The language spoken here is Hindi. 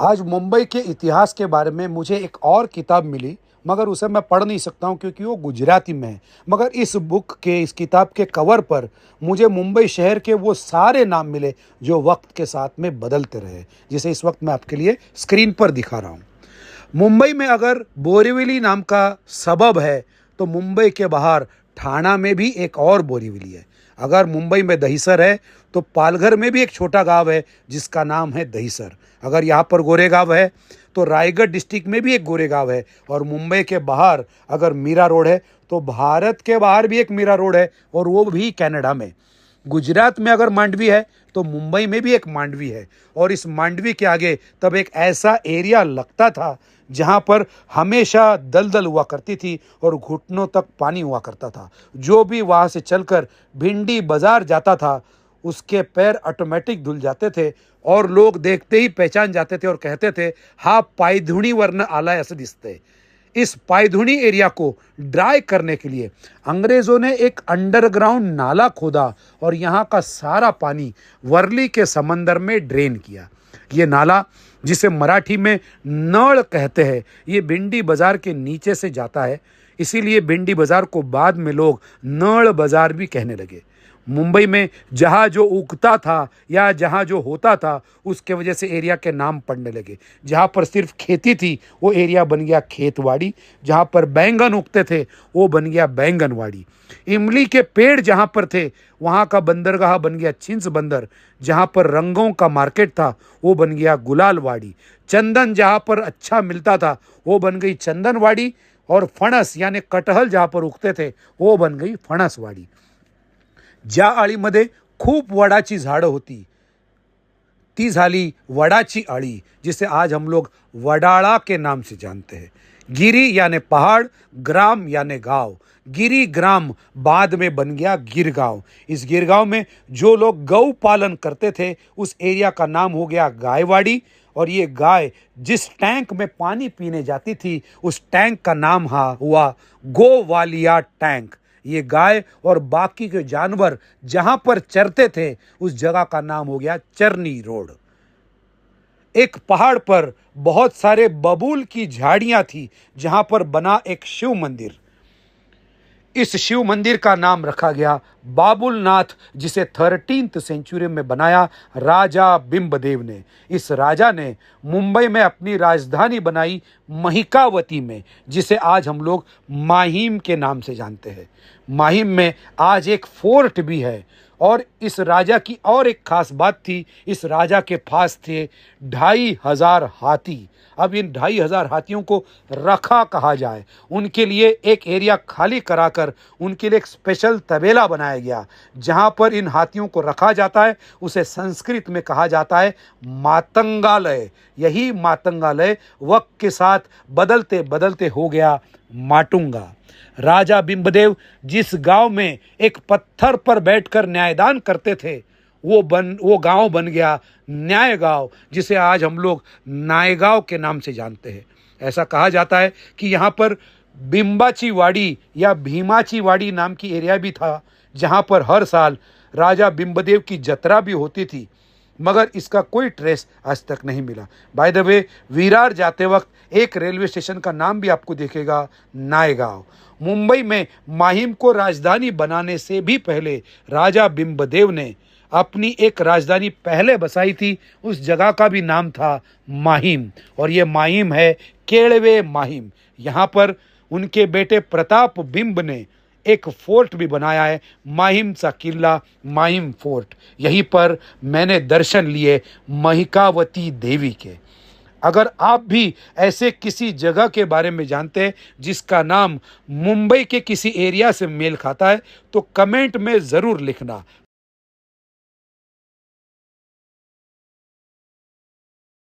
आज मुंबई के इतिहास के बारे में मुझे एक और किताब मिली, मगर उसे मैं पढ़ नहीं सकता हूँ क्योंकि वो गुजराती में है। मगर इस किताब के कवर पर मुझे मुंबई शहर के वो सारे नाम मिले जो वक्त के साथ में बदलते रहे, जिसे इस वक्त मैं आपके लिए स्क्रीन पर दिखा रहा हूँ। मुंबई में अगर बोरीवली नाम का सबब है, तो मुंबई के बाहर ठाणा में भी एक और बोरीवली है। अगर मुंबई में दहीसर है, तो पालघर में भी एक छोटा गांव है जिसका नाम है दहीसर। अगर यहाँ पर गोरेगांव है, तो रायगढ़ डिस्ट्रिक्ट में भी एक गोरेगांव है। और मुंबई के बाहर अगर मीरा रोड है, तो भारत के बाहर भी एक मीरा रोड है, और वो भी कनाडा में। गुजरात में अगर मांडवी है, तो मुंबई में भी एक मांडवी है। और इस मांडवी के आगे तब एक ऐसा एरिया लगता था जहाँ पर हमेशा दलदल हुआ करती थी और घुटनों तक पानी हुआ करता था। जो भी वहाँ से चलकर भिंडी बाजार जाता था, उसके पैर ऑटोमेटिक धुल जाते थे और लोग देखते ही पहचान जाते थे और कहते थे, हाँ पायधुणी वर्ण आला ऐसे दिसते। इस पायधुणी एरिया को ड्राई करने के लिए अंग्रेज़ों ने एक अंडरग्राउंड नाला खोदा और यहाँ का सारा पानी वर्ली के समंदर में ड्रेन किया। ये नाला, जिसे मराठी में नळ कहते हैं, ये भिंडी बाजार के नीचे से जाता है। इसीलिए भिंडी बाजार को बाद में लोग नळ बाजार भी कहने लगे। मुंबई में जहाँ जो उगता था या जहाँ जो होता था, उसके वजह से एरिया के नाम पड़ने लगे। जहाँ पर सिर्फ खेती थी, वो एरिया बन गया खेतवाड़ी। जहाँ पर बैंगन उगते थे, वो बन गया बैंगनवाड़ी। इमली के पेड़ जहाँ पर थे, वहाँ का बंदरगाह बन गया छिंस बंदर। जहाँ पर रंगों का मार्केट था, वो बन गया गुलालवाड़ी। चंदन जहाँ पर अच्छा मिलता था, वो बन गई चंदनवाड़ी। और फणस यानी कटहल जहाँ पर उगते थे, वो बन गई फणसवाड़ी। ज्या आळीमध्ये खूप वडाची झाडं होती, ती झाली वडाची आळी, जिसे आज हम लोग वडाला के नाम से जानते हैं। गिरी यानी पहाड़, ग्राम यानी गांव। गिरी ग्राम बाद में बन गया गिरगांव। इस गिरगांव में जो लोग गौ पालन करते थे, उस एरिया का नाम हो गया गायवाड़ी। और ये गाय जिस टैंक में पानी पीने जाती थी, उस टैंक का नाम हुआ गोवालिया टैंक। ये गाय और बाकी के जानवर जहां पर चरते थे, उस जगह का नाम हो गया चरनी रोड। एक पहाड़ पर बहुत सारे बबूल की झाड़ियां थी, जहां पर बना एक शिव मंदिर। इस शिव मंदिर का नाम रखा गया बाबुलनाथ, जिसे 13th सेंचुरी में बनाया राजा बिंबदेव ने। इस राजा ने मुंबई में अपनी राजधानी बनाई महिकावती में, जिसे आज हम लोग माहिम के नाम से जानते हैं। माहिम में आज एक फोर्ट भी है। और इस राजा की और एक खास बात थी, इस राजा के पास थे 2500 हाथी। अब इन 2500 हाथियों को रखा कहा जाए, उनके लिए एक एरिया खाली कराकर उनके लिए एक स्पेशल तबेला बनाया गया, जहां पर इन हाथियों को रखा जाता है। उसे संस्कृत में कहा जाता है मातंगालय। यही मातंगालय वक्त के साथ बदलते बदलते हो गया माटुंगा। राजा बिंबदेव जिस गांव में एक पत्थर पर बैठकर न्यायदान करते थे, वो गांव बन गया न्याय गांव, जिसे आज हम लोग नायगांव के नाम से जानते हैं। ऐसा कहा जाता है कि यहाँ पर बिंबाची वाड़ी या भीमाची वाड़ी नाम की एरिया भी था, जहाँ पर हर साल राजा बिंबदेव की जत्रा भी होती थी, मगर इसका कोई ट्रेस आज तक नहीं मिला। बाय द वे, विरार जाते वक्त एक रेलवे स्टेशन का नाम भी आपको दिखेगा, नायगांव। मुंबई में माहिम को राजधानी बनाने से भी पहले राजा बिंबदेव ने अपनी एक राजधानी पहले बसाई थी। उस जगह का भी नाम था माहिम, और ये माहिम है केळवे माहिम। यहाँ पर उनके बेटे प्रताप बिंब ने एक फोर्ट भी बनाया है, माहिम सा किला, माहिम फोर्ट। यहीं पर मैंने दर्शन लिए महिकावती देवी के। अगर आप भी ऐसे किसी जगह के बारे में जानते हैं जिसका नाम मुंबई के किसी एरिया से मेल खाता है, तो कमेंट में ज़रूर लिखना।